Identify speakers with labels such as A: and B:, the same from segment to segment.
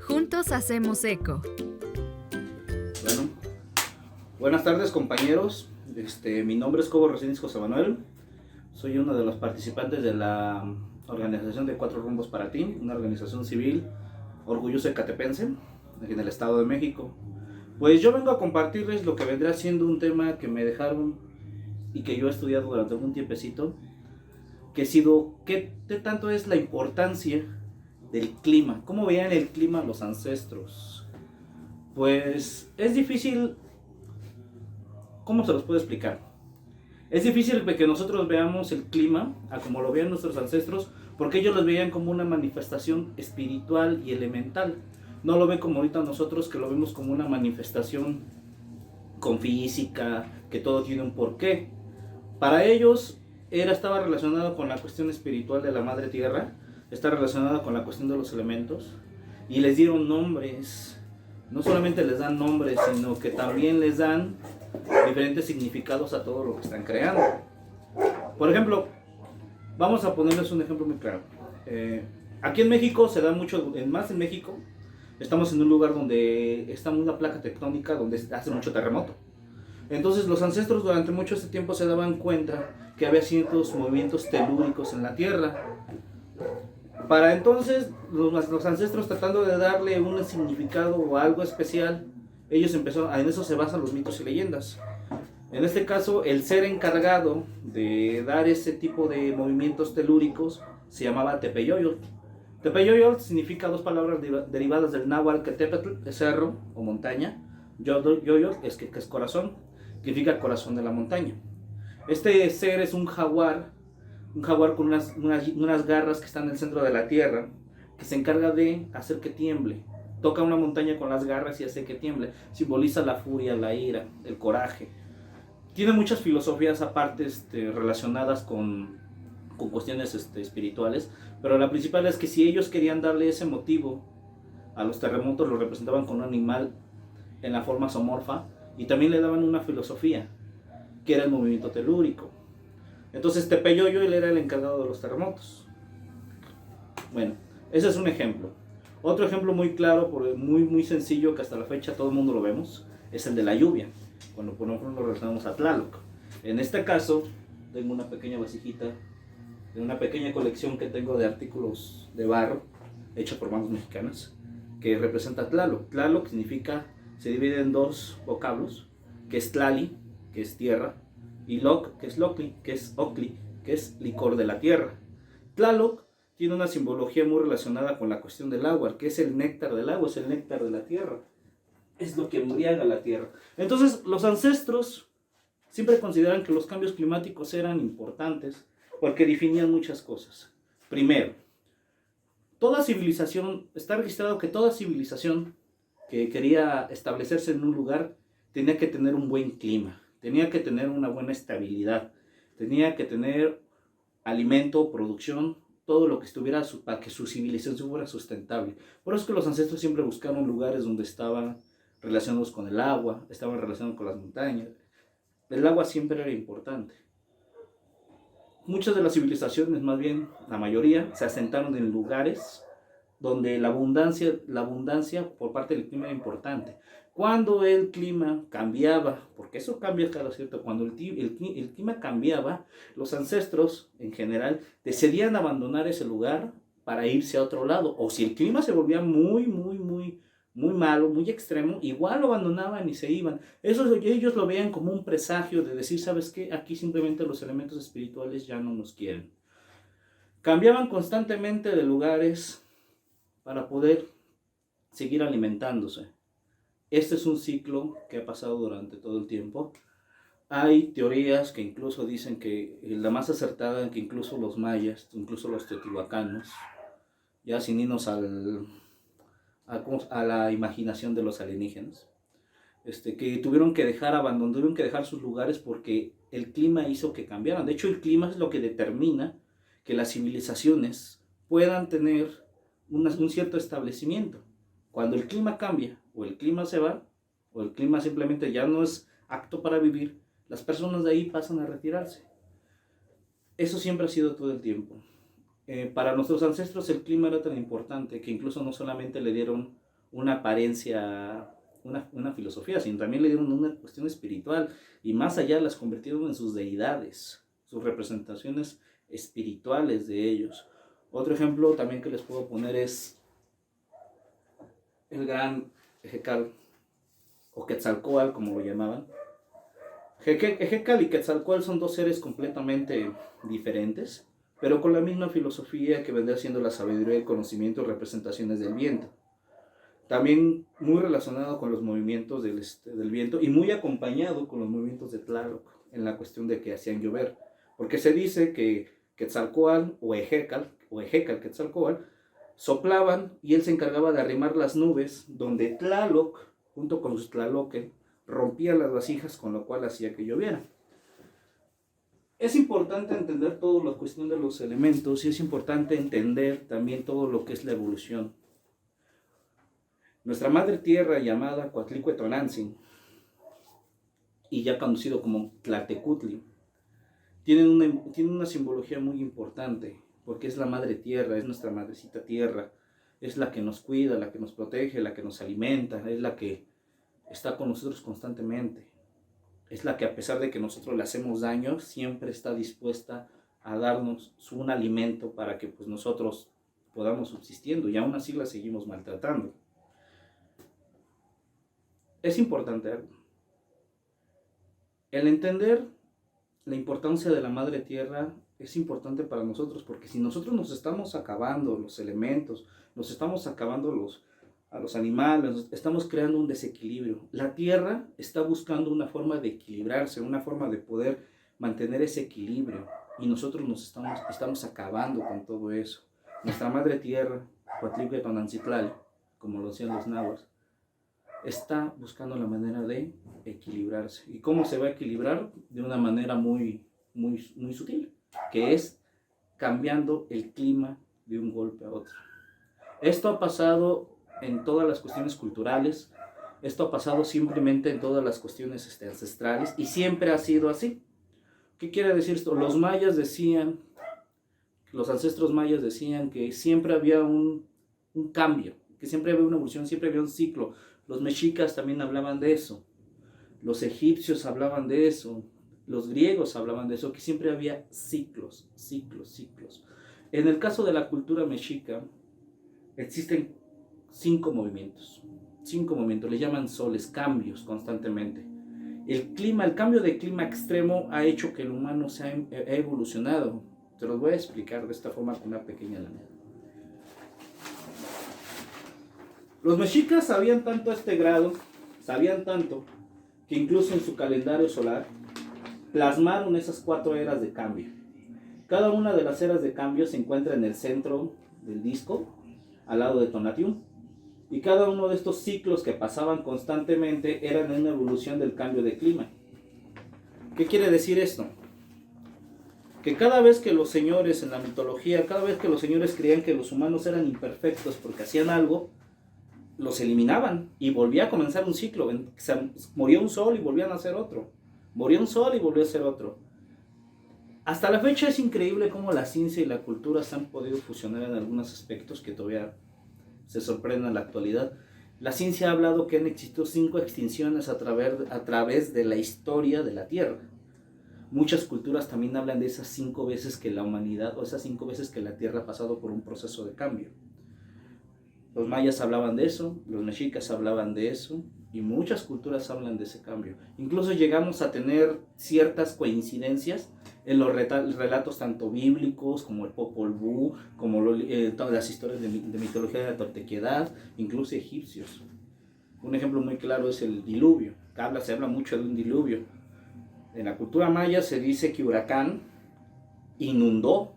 A: Juntos hacemos eco.
B: Bueno, buenas tardes compañeros. Mi nombre es Cobo Recinis José Manuel. Soy uno de los participantes de la organización de Cuatro Rumbos para Ti, una organización civil orgullosa ecatepense en el Estado de México. Pues yo vengo a compartirles lo que vendrá siendo un tema que me dejaron y que yo he estudiado durante algún tiempecito, que ha sido qué tanto es la importancia del clima, cómo veían el clima los ancestros. Pues es difícil, ¿cómo se los puedo explicar? Es difícil que nosotros veamos el clima a como lo veían nuestros ancestros, porque ellos lo veían como una manifestación espiritual y elemental. No lo ven como ahorita nosotros, que lo vemos como una manifestación con física, que todo tiene un porqué. Para ellos estaba relacionado con la cuestión espiritual de la madre tierra, está relacionado con la cuestión de los elementos, y les dieron nombres. No solamente les dan nombres, sino que también les dan diferentes significados a todo lo que están creando. Por ejemplo, vamos a ponerles un ejemplo muy claro. Aquí en México se da mucho, más en México, estamos en un lugar donde está una placa tectónica donde hace mucho terremoto. Entonces los ancestros durante mucho este tiempo se daban cuenta que había ciertos movimientos telúricos en la tierra. Para entonces los ancestros, tratando de darle un significado o algo especial, ellos empezaron, en eso se basan los mitos y leyendas. En este caso, el ser encargado de dar ese tipo de movimientos telúricos se llamaba Tepeyoyotl. Tepeyoyotl significa dos palabras derivadas del náhuatl, que tepetl es cerro o montaña, yoyotl que es corazón, significa corazón de la montaña. Este ser es un jaguar con unas garras que están en el centro de la tierra, que se encarga de hacer que tiemble. Toca una montaña con las garras y hace que tiemble. Simboliza la furia, la ira, el coraje. Tiene muchas filosofías aparte relacionadas con cuestiones espirituales, pero la principal es que si ellos querían darle ese motivo a los terremotos, lo representaban con un animal en la forma zoomorfa, y también le daban una filosofía, que era el movimiento telúrico. Entonces Tepeyoyotl era el encargado de los terremotos. Bueno, ese es un ejemplo. Otro ejemplo muy claro, muy sencillo, que hasta la fecha todo el mundo lo vemos, es el de la lluvia, cuando por ejemplo lo relacionamos a Tlaloc. En este caso, tengo una pequeña vasijita de una pequeña colección que tengo de artículos de barro, hecha por manos mexicanas, que representa a Tlaloc. Tlaloc significa, se divide en dos vocablos, que es Tlali, que es tierra, y Loc, que es Locli, que es Ocli, que es licor de la tierra. Tlaloc tiene una simbología muy relacionada con la cuestión del agua, que es el néctar del agua, es el néctar de la tierra, es lo que embriaga la tierra. Entonces los ancestros siempre consideran que los cambios climáticos eran importantes porque definían muchas cosas. Primero, toda civilización, está registrado que toda civilización que quería establecerse en un lugar tenía que tener un buen clima, tenía que tener una buena estabilidad, tenía que tener alimento, producción, todo lo que estuviera para que su civilización fuera sustentable. Por eso es que los ancestros siempre buscaron lugares donde estaban relacionados con el agua, estaban relacionados con las montañas. El agua siempre era importante. Muchas de las civilizaciones, más bien la mayoría, se asentaron en lugares donde la abundancia por parte del clima era importante. Cuando el clima cambiaba, porque eso cambia cada cierto, cuando el clima cambiaba, los ancestros en general decidían abandonar ese lugar para irse a otro lado. O si el clima se volvía muy malo, muy extremo, igual lo abandonaban y se iban. Ellos lo veían como un presagio de decir, ¿sabes qué? Aquí simplemente los elementos espirituales ya no nos quieren. Cambiaban constantemente de lugares para poder seguir alimentándose. Este es un ciclo que ha pasado durante todo el tiempo. Hay teorías que incluso dicen que la más acertada, que incluso los mayas, incluso los teotihuacanos, ya sin irnos a la imaginación de los alienígenas, que tuvieron que dejar sus lugares porque el clima hizo que cambiaran. De hecho, el clima es lo que determina que las civilizaciones puedan tener un cierto establecimiento. Cuando el clima cambia, o el clima se va, o el clima simplemente ya no es apto para vivir, las personas de ahí pasan a retirarse. Eso siempre ha sido todo el tiempo. Para nuestros ancestros el clima era tan importante que incluso no solamente le dieron una apariencia, una filosofía, sino también le dieron una cuestión espiritual y más allá las convirtieron en sus deidades, sus representaciones espirituales de ellos. Otro ejemplo también que les puedo poner es el gran Ejecal o Quetzalcóatl, como lo llamaban. Ejecal y Quetzalcóatl son dos seres completamente diferentes, pero con la misma filosofía que vendría siendo la sabiduría, el conocimiento y representaciones del viento. También muy relacionado con los movimientos del viento y muy acompañado con los movimientos de Tlaloc en la cuestión de que hacían llover. Porque se dice que Quetzalcóatl o Ejecal Quetzalcóatl soplaban y él se encargaba de arrimar las nubes donde Tlaloc, junto con sus Tlaloque, rompía las vasijas, con lo cual hacía que lloviera. Es importante entender toda la cuestión de los elementos y es importante entender también todo lo que es la evolución. Nuestra madre tierra, llamada Coatlicuetonantzin, y ya conocido como Tlaltecutli, tiene una simbología muy importante, porque es la madre tierra, es nuestra madrecita tierra, es la que nos cuida, la que nos protege, la que nos alimenta, es la que está con nosotros constantemente. Es la que a pesar de que nosotros le hacemos daño, siempre está dispuesta a darnos un alimento para que pues, nosotros podamos subsistiendo y aún así la seguimos maltratando. Es importante algo. El entender la importancia de la madre tierra es importante para nosotros porque si nosotros nos estamos acabando los elementos, nos estamos acabando a los animales, estamos creando un desequilibrio. La tierra está buscando una forma de equilibrarse, una forma de poder mantener ese equilibrio y nosotros nos estamos acabando con todo eso. Nuestra madre tierra, Coatlicuetonantzin, como lo decían los náhuatl, está buscando la manera de equilibrarse. ¿Y cómo se va a equilibrar? De una manera muy sutil, que es cambiando el clima de un golpe a otro. Esto ha pasado en todas las cuestiones culturales, esto ha pasado simplemente en todas las cuestiones ancestrales y siempre ha sido así. ¿Qué quiere decir esto? Los ancestros mayas decían que siempre había un cambio, que siempre había una evolución, siempre había un ciclo. Los mexicas también hablaban de eso, los egipcios hablaban de eso, los griegos hablaban de eso, que siempre había ciclos. En el caso de la cultura mexica, existen 5 movimientos, les llaman soles, cambios constantemente. El cambio de clima extremo ha hecho que el humano ha evolucionado. Te los voy a explicar de esta forma con una pequeña lámina. Los mexicas sabían tanto que incluso en su calendario solar plasmaron esas 4 eras de cambio. Cada una de las eras de cambio se encuentra en el centro del disco, al lado de Tonatiuh, y cada uno de estos ciclos que pasaban constantemente eran una evolución del cambio de clima. ¿Qué quiere decir esto? Que cada vez que los señores en la mitología, cada vez que los señores creían que los humanos eran imperfectos porque hacían algo, los eliminaban y volvía a comenzar un ciclo. Moría un sol y volvían a hacer otro. Moría un sol y volvió a hacer otro. Hasta la fecha es increíble cómo la ciencia y la cultura se han podido fusionar en algunos aspectos que todavía se sorprenden en la actualidad. La ciencia ha hablado que han existido 5 extinciones a través de la historia de la Tierra. Muchas culturas también hablan de esas 5 veces que la humanidad, o esas 5 veces que la Tierra ha pasado por un proceso de cambio. Los mayas hablaban de eso, los mexicas hablaban de eso, y muchas culturas hablan de ese cambio. Incluso llegamos a tener ciertas coincidencias en los relatos tanto bíblicos como el Popol Vuh, como todas las historias de mitología de la Toltequidad, incluso egipcios. Un ejemplo muy claro es el diluvio. Se habla mucho de un diluvio. En la cultura maya se dice que Huracán inundó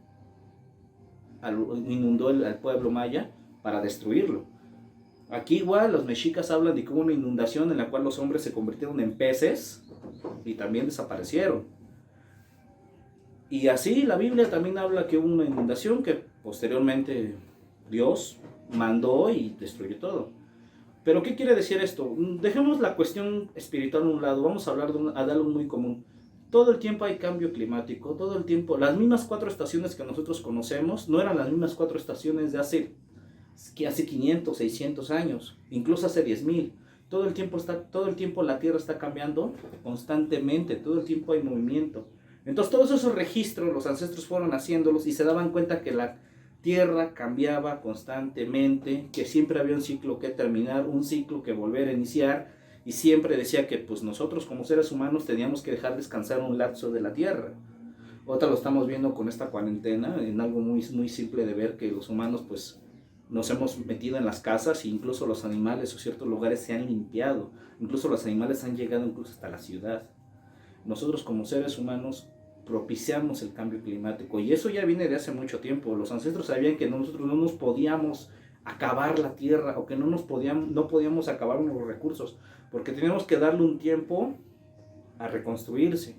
B: al pueblo maya para destruirlo. Aquí igual los mexicas hablan de que hubo una inundación en la cual los hombres se convirtieron en peces y también desaparecieron. Y así la Biblia también habla que hubo una inundación que posteriormente Dios mandó y destruyó todo. Pero ¿qué quiere decir esto? Dejemos la cuestión espiritual a un lado, vamos a hablar de algo muy común. Todo el tiempo hay cambio climático, todo el tiempo. Las mismas 4 estaciones que nosotros conocemos no eran las mismas 4 estaciones de hace que hace 500, 600 años, incluso hace 10,000. Todo el tiempo la Tierra está cambiando constantemente, todo el tiempo hay movimiento. Entonces todos esos registros los ancestros fueron haciéndolos y se daban cuenta que la Tierra cambiaba constantemente, que siempre había un ciclo que terminar, un ciclo que volver a iniciar, y siempre decía que pues nosotros como seres humanos teníamos que dejar descansar un lapso de la Tierra. Otra lo estamos viendo con esta cuarentena, en algo muy, muy simple de ver, que los humanos pues nos hemos metido en las casas e incluso los animales o ciertos lugares se han limpiado, incluso los animales han llegado incluso hasta la ciudad. Nosotros como seres humanos propiciamos el cambio climático y eso ya viene de hace mucho tiempo. Los ancestros sabían que nosotros no nos podíamos acabar la tierra o que no podíamos acabar los recursos porque teníamos que darle un tiempo a reconstruirse.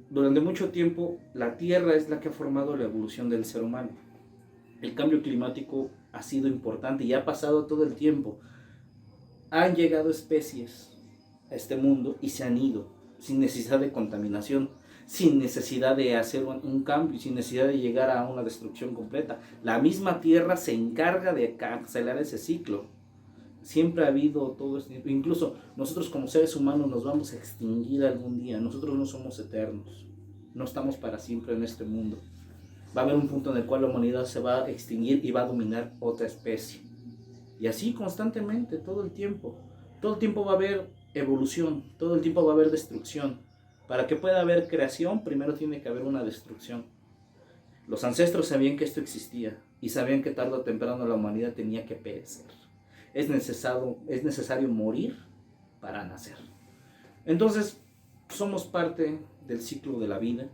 B: Durante mucho tiempo la tierra es la que ha formado la evolución del ser humano. El cambio climático ha sido importante y ha pasado todo el tiempo. Han llegado especies a este mundo y se han ido sin necesidad de contaminación, sin necesidad de hacer un cambio, sin necesidad de llegar a una destrucción completa. La misma Tierra se encarga de acelerar ese ciclo. Siempre ha habido todo esto. Incluso nosotros como seres humanos nos vamos a extinguir algún día. Nosotros no somos eternos. No estamos para siempre en este mundo. Va a haber un punto en el cual la humanidad se va a extinguir y va a dominar otra especie. Y así constantemente, todo el tiempo. Todo el tiempo va a haber evolución, todo el tiempo va a haber destrucción. Para que pueda haber creación, primero tiene que haber una destrucción. Los ancestros sabían que esto existía y sabían que tarde o temprano la humanidad tenía que perecer. Es necesario morir para nacer. Entonces, somos parte del ciclo de la vida.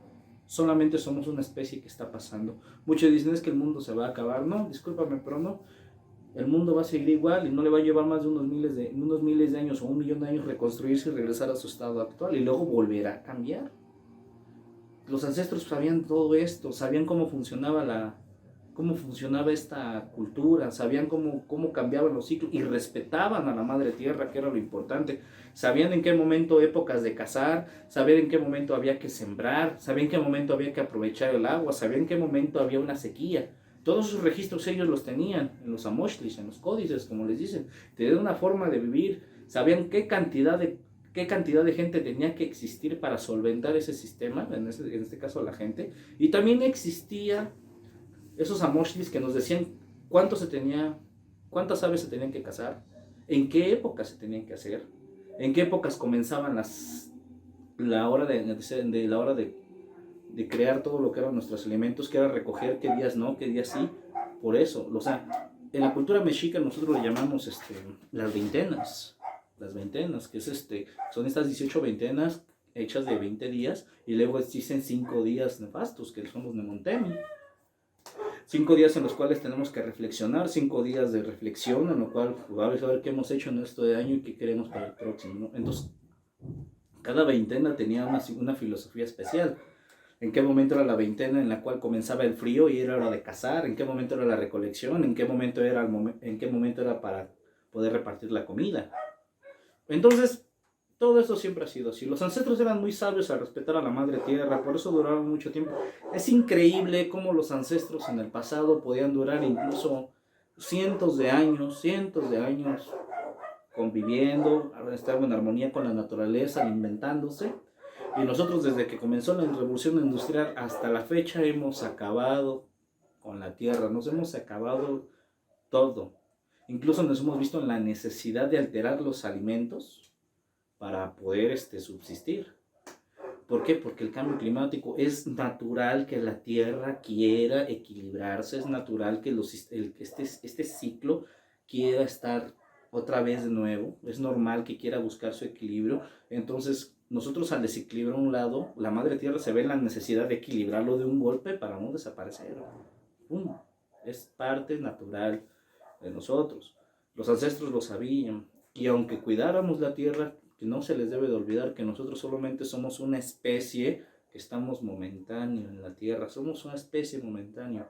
B: Solamente somos una especie que está pasando. Muchos dicen es que el mundo se va a acabar. No, discúlpame, pero no. El mundo va a seguir igual y no le va a llevar más de unos miles de años o 1,000,000 de años reconstruirse y regresar a su estado actual y luego volverá a cambiar. Los ancestros sabían todo esto, sabían cómo funcionaba esta cultura, sabían cómo cambiaban los ciclos y respetaban a la madre tierra, que era lo importante. Sabían en qué momento épocas de cazar, sabían en qué momento había que sembrar, sabían en qué momento había que aprovechar el agua, sabían en qué momento había una sequía. Todos esos registros ellos los tenían en los amoshlis, en los códices, como les dicen. Tenían una forma de vivir, sabían qué cantidad de gente tenía que existir para solventar ese sistema, en este caso la gente. Y también existía esos amoshlis que nos decían cuántas aves se tenían que cazar, en qué épocas se tenían que hacer, en qué épocas comenzaban la hora de crear todo lo que eran nuestros alimentos, que era recoger qué días no, qué días sí. Por eso, o sea, en la cultura mexica nosotros le llamamos las veintenas, que son estas 18 veintenas hechas de 20 días, y luego existen 5 días nefastos, que somos Nemontemi. 5 días en los cuales tenemos que reflexionar, 5 días de reflexión, en lo cual vamos a ver qué hemos hecho en este año y qué queremos para el próximo, ¿no? Entonces, cada veintena tenía una filosofía especial. En qué momento era la veintena en la cual comenzaba el frío y era hora de cazar, en qué momento era la recolección, en qué momento era para poder repartir la comida. Entonces, todo eso siempre ha sido así. Los ancestros eran muy sabios al respetar a la madre tierra, por eso duraron mucho tiempo. Es increíble cómo los ancestros en el pasado podían durar incluso cientos de años conviviendo, estando en armonía con la naturaleza, alimentándose. Y nosotros desde que comenzó la revolución industrial hasta la fecha hemos acabado con la tierra, nos hemos acabado todo. Incluso nos hemos visto en la necesidad de alterar los alimentos para poder subsistir. ¿Por qué? Porque el cambio climático es natural que la tierra quiera equilibrarse, es natural que este ciclo quiera estar otra vez de nuevo, es normal que quiera buscar su equilibrio. Entonces nosotros al desequilibrar un lado, la madre tierra se ve en la necesidad de equilibrarlo de un golpe para no desaparecer. Es parte natural de nosotros. Los ancestros lo sabían, y aunque cuidáramos la tierra, que no se les debe de olvidar que nosotros solamente somos una especie que estamos momentáneo en la tierra, somos una especie momentánea.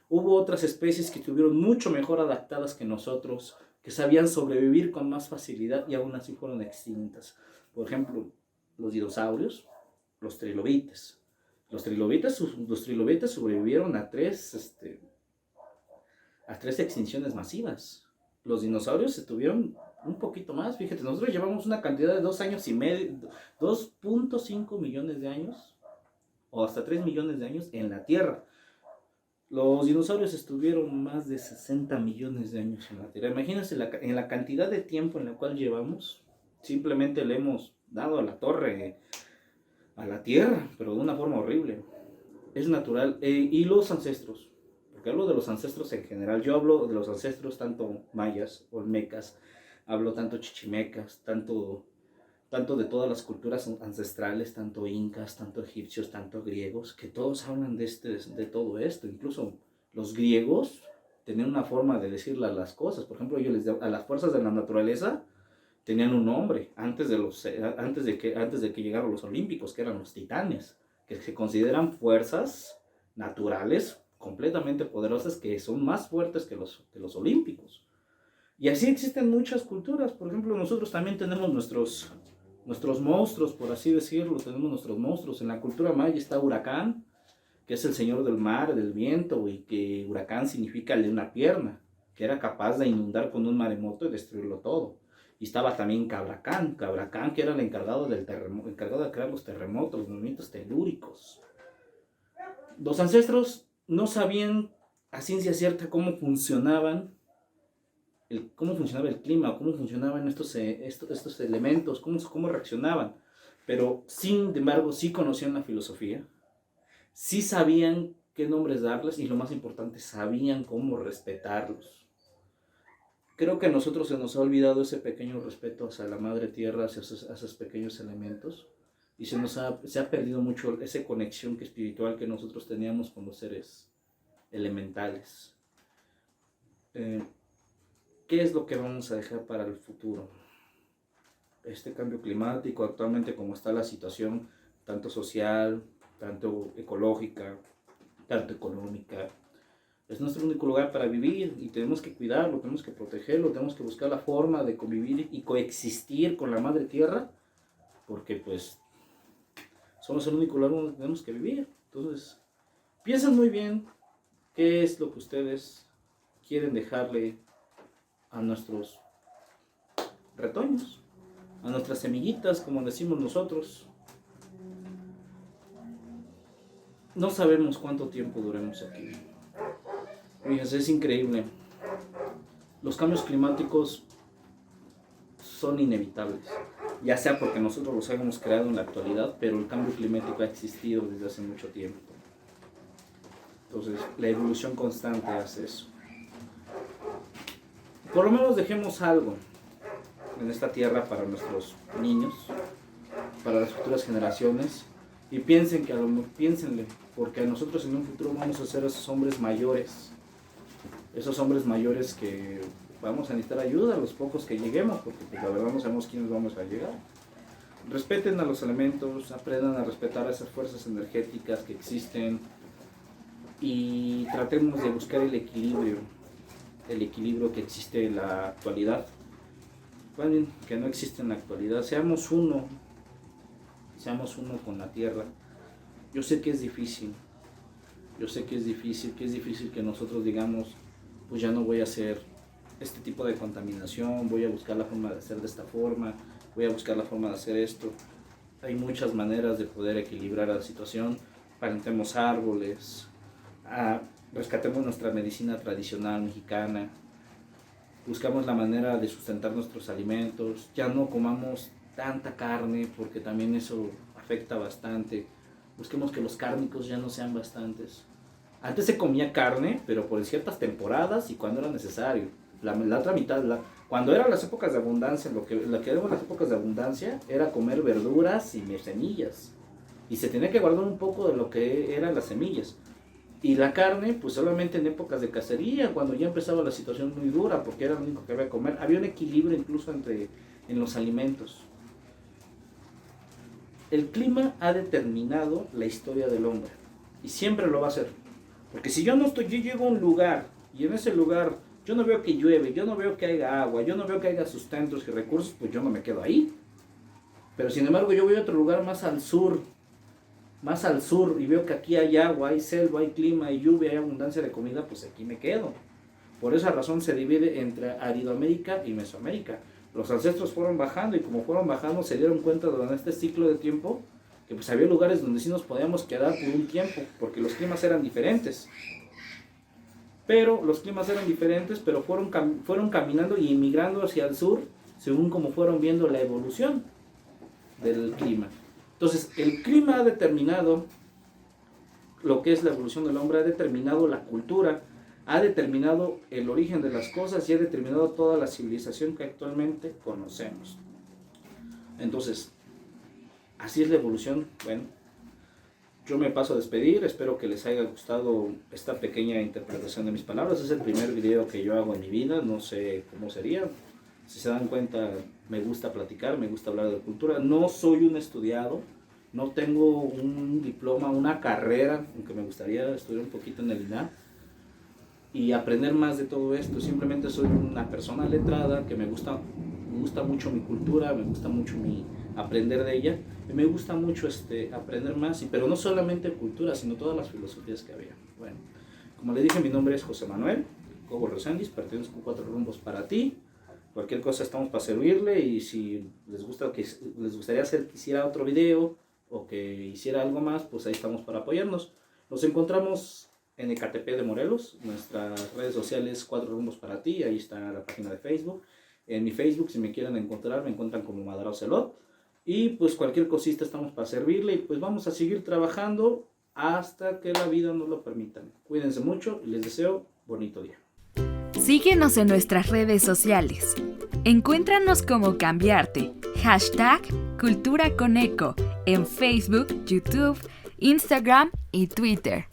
B: Hubo otras especies que estuvieron mucho mejor adaptadas que nosotros, que sabían sobrevivir con más facilidad y aún así fueron extintas. Por ejemplo, los dinosaurios, los trilobites. Los trilobites sobrevivieron a a 3 extinciones masivas. Los dinosaurios estuvieron un poquito más, fíjate, nosotros llevamos una cantidad de 2,5 años, 2.5 millones de años, o hasta 3 millones de años en la Tierra. Los dinosaurios estuvieron más de 60 millones de años en la Tierra. Imagínense en la cantidad de tiempo en la cual llevamos, simplemente le hemos dado a la torre, a la Tierra, pero de una forma horrible. Es natural. Y los ancestros, porque hablo de los ancestros en general, yo hablo de los ancestros tanto mayas, olmecas, hablo tanto chichimecas, tanto de todas las culturas ancestrales, tanto incas, tanto egipcios, tanto griegos, que todos hablan de todo esto. Incluso los griegos tenían una forma de decirle las cosas. Por ejemplo, a las fuerzas de la naturaleza tenían un nombre antes de que llegaran los olímpicos, que eran los titanes, que se consideran fuerzas naturales completamente poderosas, que son más fuertes que los olímpicos. Y así existen muchas culturas. Por ejemplo, nosotros también tenemos nuestros monstruos, por así decirlo. Tenemos nuestros monstruos. En la cultura maya está Huracán, que es el señor del mar, del viento, y que Huracán significa el de una pierna, que era capaz de inundar con un maremoto y destruirlo todo. Y estaba también Cabracán, que era el encargado de crear los terremotos, los movimientos telúricos. Los ancestros no sabían a ciencia cierta cómo funcionaba el clima, cómo funcionaban estos elementos, cómo reaccionaban. Pero sin embargo sí conocían la filosofía, sí sabían qué nombres darles y lo más importante, sabían cómo respetarlos. Creo que a nosotros se nos ha olvidado ese pequeño respeto hacia la madre tierra, hacia esos pequeños elementos, y se ha perdido mucho esa conexión espiritual que nosotros teníamos con los seres elementales. ¿Qué es lo que vamos a dejar para el futuro? Este cambio climático, actualmente como está la situación, tanto social, tanto ecológica, tanto económica, es nuestro único lugar para vivir y tenemos que cuidarlo, tenemos que protegerlo, tenemos que buscar la forma de convivir y coexistir con la madre tierra, porque pues somos el único lugar donde tenemos que vivir. Entonces, piensen muy bien qué es lo que ustedes quieren dejarle a nuestros retoños, a nuestras semillitas, como decimos nosotros. No sabemos cuánto tiempo duremos aquí. Fíjense, es increíble. Los cambios climáticos son inevitables, ya sea porque nosotros los hayamos creado en la actualidad, pero el cambio climático ha existido desde hace mucho tiempo. Entonces, la evolución constante hace eso. Por lo menos dejemos algo en esta tierra para nuestros niños, para las futuras generaciones, y piénsenle, porque nosotros en un futuro vamos a ser esos hombres mayores que vamos a necesitar ayuda, los pocos que lleguemos, porque pues, la verdad no sabemos quiénes vamos a llegar. Respeten a los elementos, aprendan a respetar esas fuerzas energéticas que existen y tratemos de buscar el equilibrio que existe en la actualidad, que no existe en la actualidad. Seamos uno con la tierra. Yo sé que es difícil, que es difícil que nosotros digamos, pues ya no voy a hacer este tipo de contaminación, voy a buscar la forma de hacer de esta forma, voy a buscar la forma de hacer esto. Hay muchas maneras de poder equilibrar la situación. Plantemos árboles, rescatemos nuestra medicina tradicional mexicana, buscamos la manera de sustentar nuestros alimentos, ya no comamos tanta carne porque también eso afecta bastante. Busquemos que los cárnicos ya no sean bastantes. Antes se comía carne, pero por ciertas temporadas y cuando era necesario. La otra mitad, cuando eran las épocas de abundancia, lo que eran las épocas de abundancia era comer verduras y semillas. Y se tenía que guardar un poco de lo que eran las semillas. Y la carne, pues solamente en épocas de cacería, cuando ya empezaba la situación muy dura, porque era lo único que había que comer. Había un equilibrio incluso en los alimentos. El clima ha determinado la historia del hombre y siempre lo va a hacer. Porque si yo llego a un lugar y en ese lugar yo no veo que llueve, yo no veo que haya agua, yo no veo que haya sustentos y recursos, pues yo no me quedo ahí. Pero sin embargo yo voy a otro lugar más al sur, y veo que aquí hay agua, hay selva, hay clima, hay lluvia, hay abundancia de comida, pues aquí me quedo. Por esa razón se divide entre Aridoamérica y Mesoamérica. Los ancestros fueron bajando y como fueron bajando se dieron cuenta durante este ciclo de tiempo que pues había lugares donde sí nos podíamos quedar por un tiempo, porque los climas eran diferentes. Pero fueron caminando y emigrando hacia el sur según como fueron viendo la evolución del clima. Entonces, el clima ha determinado lo que es la evolución del hombre, ha determinado la cultura, ha determinado el origen de las cosas y ha determinado toda la civilización que actualmente conocemos. Entonces, así es la evolución. Bueno, yo me paso a despedir, espero que les haya gustado esta pequeña interpretación de mis palabras. Es el primer video que yo hago en mi vida, no sé cómo sería. Si se dan cuenta, me gusta platicar, me gusta hablar de cultura. No soy un estudiado, no tengo un diploma, una carrera, aunque me gustaría estudiar un poquito en el INAH y aprender más de todo esto. Simplemente soy una persona letrada que me gusta mucho mi cultura, me gusta mucho aprender de ella, y me gusta mucho aprender más, pero no solamente cultura, sino todas las filosofías que había. Bueno, como le dije, mi nombre es José Manuel Cobo Reséndiz, pertenezco a Cuatro Rumbos para Ti. Cualquier cosa estamos para servirle, y si les gustaría que hiciera otro video o que hiciera algo más, pues ahí estamos para apoyarnos. Nos encontramos en Ecatepec de Morelos, nuestras redes sociales Cuatro Rumbos para Ti, ahí está la página de Facebook. En mi Facebook, si me quieren encontrar, me encuentran como Madrao Celot. Y pues cualquier cosita estamos para servirle, y pues vamos a seguir trabajando hasta que la vida nos lo permita. Cuídense mucho y les deseo bonito día.
A: Síguenos en nuestras redes sociales. Encuéntranos como Cambiarte, #Cultura con Eco, en Facebook, YouTube, Instagram y Twitter.